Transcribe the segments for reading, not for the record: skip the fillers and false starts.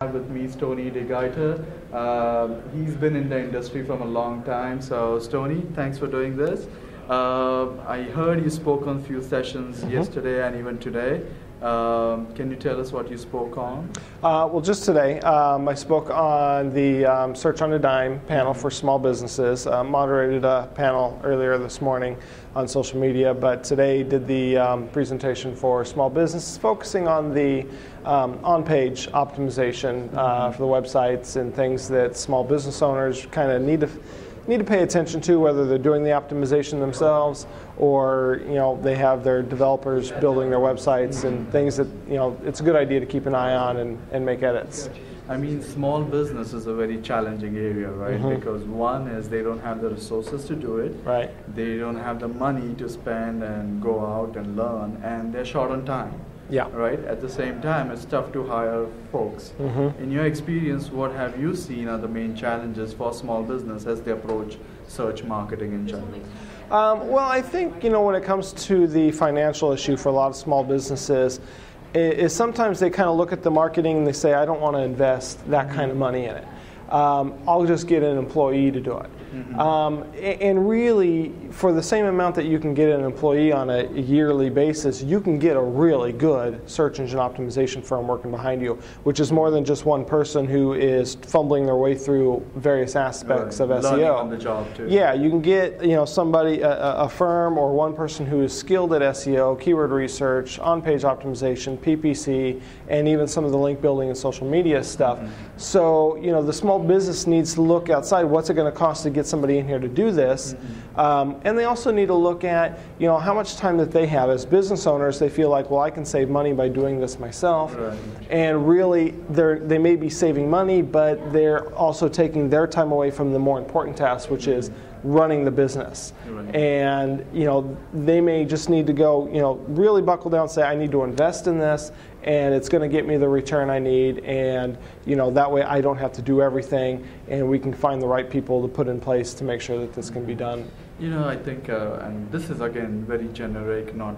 Have with me Stoney, deGeyter. He's been in the industry from a long time. So Stoney, thanks for doing this. I heard you spoke on a few sessions yesterday and even today. Can you tell us what you spoke on? Well, just today, I spoke on the Search on a Dime panel for small businesses. Moderated a panel earlier this morning on social media, but today did the presentation for small businesses, focusing on the on-page optimization for the websites and things that small business owners kind of need to pay attention to, whether they're doing the optimization themselves or they have their developers building their websites and things that it's a good idea to keep an eye on and make edits. I mean, small business is a very challenging area, right? Because one is they don't have the resources to do it. Right. They don't have the money to spend and go out and learn, and they're short on time. Yeah. Right. At the same time, it's tough to hire folks. In your experience, what have you seen are the main challenges for small business as they approach search marketing in general? Well, I think when it comes to the financial issue for a lot of small businesses, is sometimes they kind of look at the marketing and they say, I don't want to invest that kind of money in it. I'll just get an employee to do it. And really, for the same amount that you can get an employee on a yearly basis, you can get a really good search engine optimization firm working behind you, which is more than just one person who is fumbling their way through various aspects of SEO. Learning on the job too. Yeah, you can get somebody, a firm or one person who is skilled at SEO, keyword research, on-page optimization, PPC, and even some of the link building and social media stuff. So the small business needs to look outside. What's it going to cost to get somebody in here to do this? And they also need to look at how much time that they have. As business owners, they feel like, well, I can save money by doing this myself. Right. And really, they may be saving money, but they're also taking their time away from the more important task, which is running the business. Right. And they may just need to go really buckle down and say, I need to invest in this, and it's going to get me the return I need, and that way I don't have to do everything, and we can find the right people to put in place to make sure that this can be done. I think, and this is again very generic, not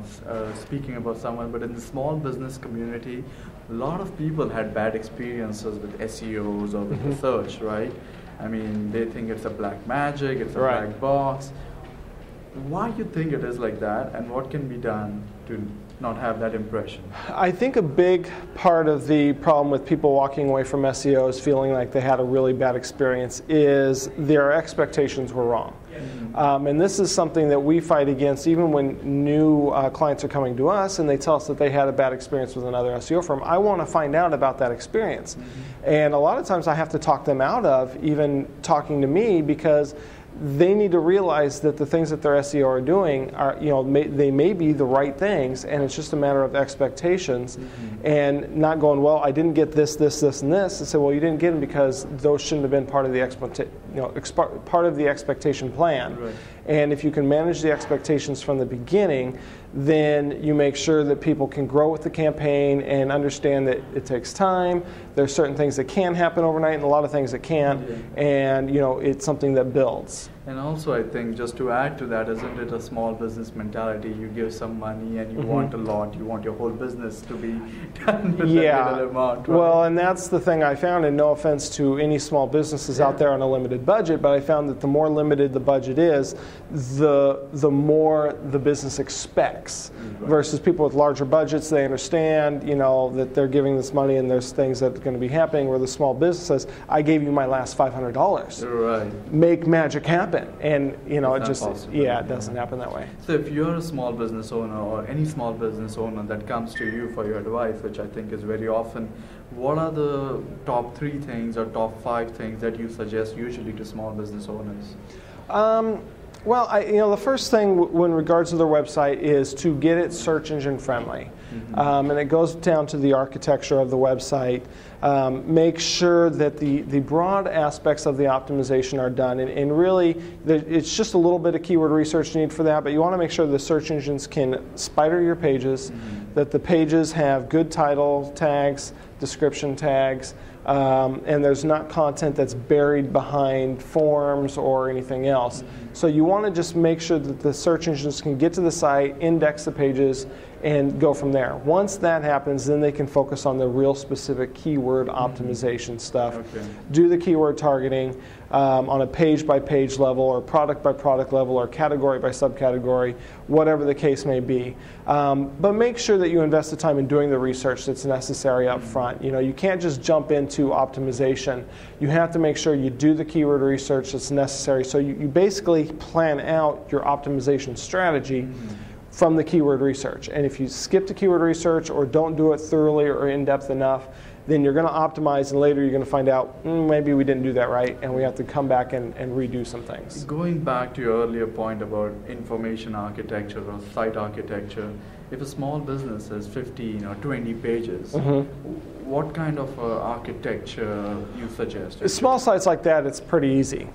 speaking about someone, but in the small business community, a lot of people had bad experiences with SEOs or with the search, right? I mean, they think it's a black magic, it's a black box. Why do you think it is like that, and what can be done to not have that impression? I think a big part of the problem with people walking away from SEO is feeling like they had a really bad experience is their expectations were wrong. And this is something that we fight against even when new clients are coming to us and they tell us that they had a bad experience with another SEO firm. I want to find out about that experience. And a lot of times I have to talk them out of even talking to me, because they need to realize that the things that their SEO are doing are, they may be the right things, and it's just a matter of expectations, and not going, well, I didn't get this, this, this, and this, and say, well, you didn't get them because those shouldn't have been part of the part of the expectation plan. Right. And if you can manage the expectations from the beginning, then you make sure that people can grow with the campaign and understand that it takes time. There's certain things that can happen overnight and a lot of things that can't, and it's something that builds. And also, I think, just to add to that, isn't it a small business mentality? You give some money and you want a lot. You want your whole business to be done with that little amount. Right? Well, and that's the thing I found, and no offense to any small businesses out there on a limited budget, but I found that the more limited the budget is, the more the business expects. Versus people with larger budgets, they understand, that they're giving this money and there's things that are going to be happening, where the small business says, I gave you my last $500. Right. Make magic happen. And it it doesn't happen that way. So if you're a small business owner or any small business owner that comes to you for your advice, which I think is very often, what are the top 3 things or top 5 things that you suggest usually to small business owners? Well, the first thing in regards to their website is to get it search engine friendly. And it goes down to the architecture of the website. Make sure that the broad aspects of the optimization are done. And really, it's just a little bit of keyword research you need for that, but you want to make sure the search engines can spider your pages, that the pages have good title tags, description tags, and there's not content that's buried behind forms or anything else. So you want to just make sure that the search engines can get to the site, index the pages, and go from there. Once that happens, then they can focus on the real specific keyword optimization stuff. Okay. Do the keyword targeting on a page-by-page level, or product-by-product level, or category by subcategory, whatever the case may be. But make sure that you invest the time in doing the research that's necessary up front. You know, you can't just jump into optimization. You have to make sure you do the keyword research that's necessary. So you basically plan out your optimization strategy from the keyword research. And if you skip the keyword research or don't do it thoroughly or in-depth enough, then you're going to optimize, and later you're going to find out maybe we didn't do that right, and we have to come back and redo some things. Going back to your earlier point about information architecture or site architecture, if a small business has 15 or 20 pages, what kind of architecture you suggest? Small sites like that, it's pretty easy.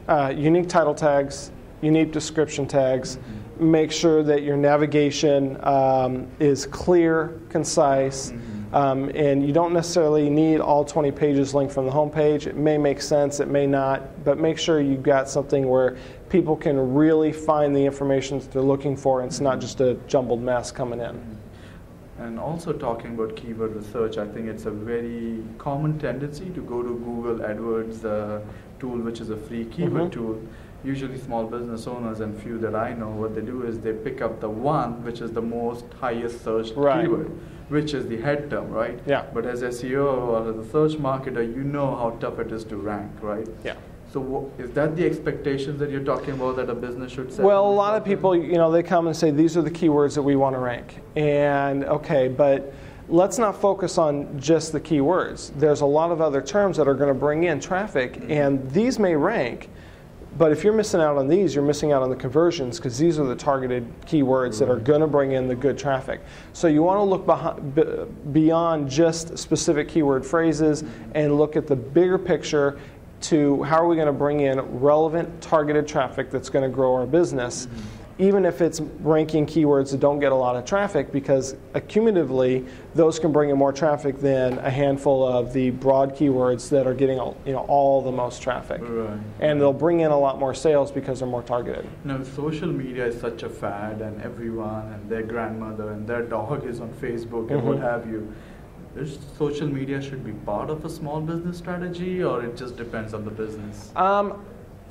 Unique title tags, unique description tags. Make sure that your navigation is clear, concise, and you don't necessarily need all 20 pages linked from the home page. It may make sense, it may not, but make sure you've got something where people can really find the information that they're looking for, and it's not just a jumbled mess coming in. And also talking about keyword research, I think it's a very common tendency to go to Google AdWords tool, which is a free keyword tool. Usually small business owners, and few that I know, what they do is they pick up the one which is the most highest searched keyword, which is the head term, right? Yeah. But as SEO or as a search marketer, you know how tough it is to rank, right? Yeah. So is that the expectations that you're talking about that a business should set? Well, a lot of people, you know, they come and say, these are the keywords that we want to rank. And okay, but let's not focus on just the keywords. There's a lot of other terms that are going to bring in traffic, and these may rank. But if you're missing out on these, you're missing out on the conversions, because these are the targeted keywords that are going to bring in the good traffic. So you want to look beyond just specific keyword phrases and look at the bigger picture to how are we going to bring in relevant, targeted traffic that's going to grow our business, even if it's ranking keywords that don't get a lot of traffic, because accumulatively those can bring in more traffic than a handful of the broad keywords that are getting all the most traffic. Right. And they'll bring in a lot more sales because they're more targeted. Now, social media is such a fad, and everyone and their grandmother and their dog is on Facebook and what have you. Is social media should be part of a small business strategy, or it just depends on the business?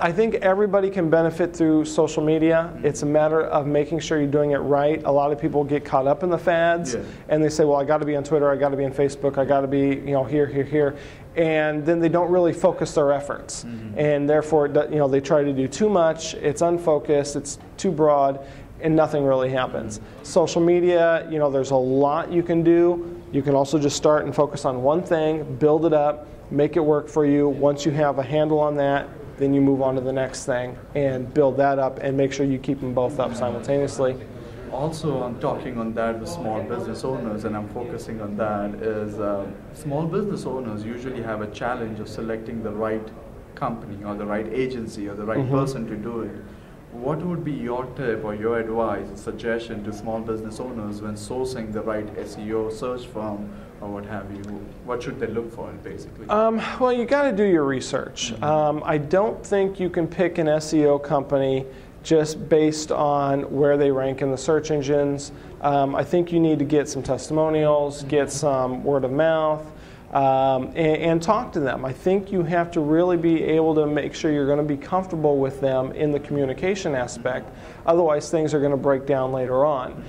I think everybody can benefit through social media. It's a matter of making sure you're doing it right. A lot of people get caught up in the fads, and they say, well, I got to be on Twitter, I got to be on Facebook, I got to be here, and then they don't really focus their efforts. And therefore, they try to do too much, it's unfocused, it's too broad, and nothing really happens. Social media, there's a lot you can do. You can also just start and focus on one thing, build it up, make it work for you. Once you have a handle on that, then you move on to the next thing and build that up and make sure you keep them both up simultaneously. Also, I'm talking on that with small business owners, and I'm focusing on that, is small business owners usually have a challenge of selecting the right company or the right agency or the right person to do it. What would be your tip or your advice or suggestion to small business owners when sourcing the right SEO search firm or what have you? What should they look for, basically? Well, you got to do your research. I don't think you can pick an SEO company just based on where they rank in the search engines. I think you need to get some testimonials, get some word of mouth, and talk to them. I think you have to really be able to make sure you're going to be comfortable with them in the communication aspect. Otherwise, things are going to break down later on.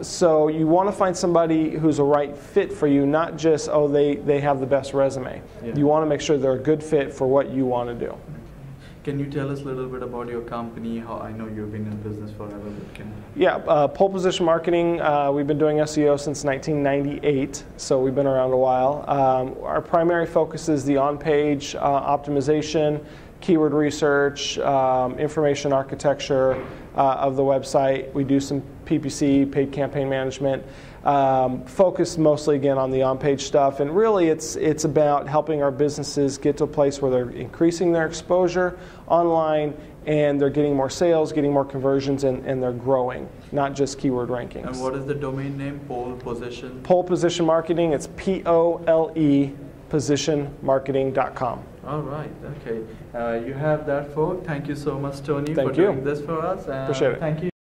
So you want to find somebody who's a right fit for you, not just, they have the best resume. You want to make sure they're a good fit for what you want to do. Can you tell us a little bit about your company? How I know you've been in business forever, but Pole Position Marketing. We've been doing SEO since 1998, so we've been around a while. Our primary focus is the on-page optimization, keyword research, information architecture of the website. We do some PPC, paid campaign management, focused mostly again on the on-page stuff. And really it's about helping our businesses get to a place where they're increasing their exposure online and they're getting more sales, getting more conversions, and they're growing, not just keyword rankings. And what is the domain name? Pole Position? Pole Position Marketing, it's POLE positionmarketing.com. All right, okay. You have that, folks. Thank you so much, Stoney, for Thank you. doing this for us. Appreciate it. Thank you.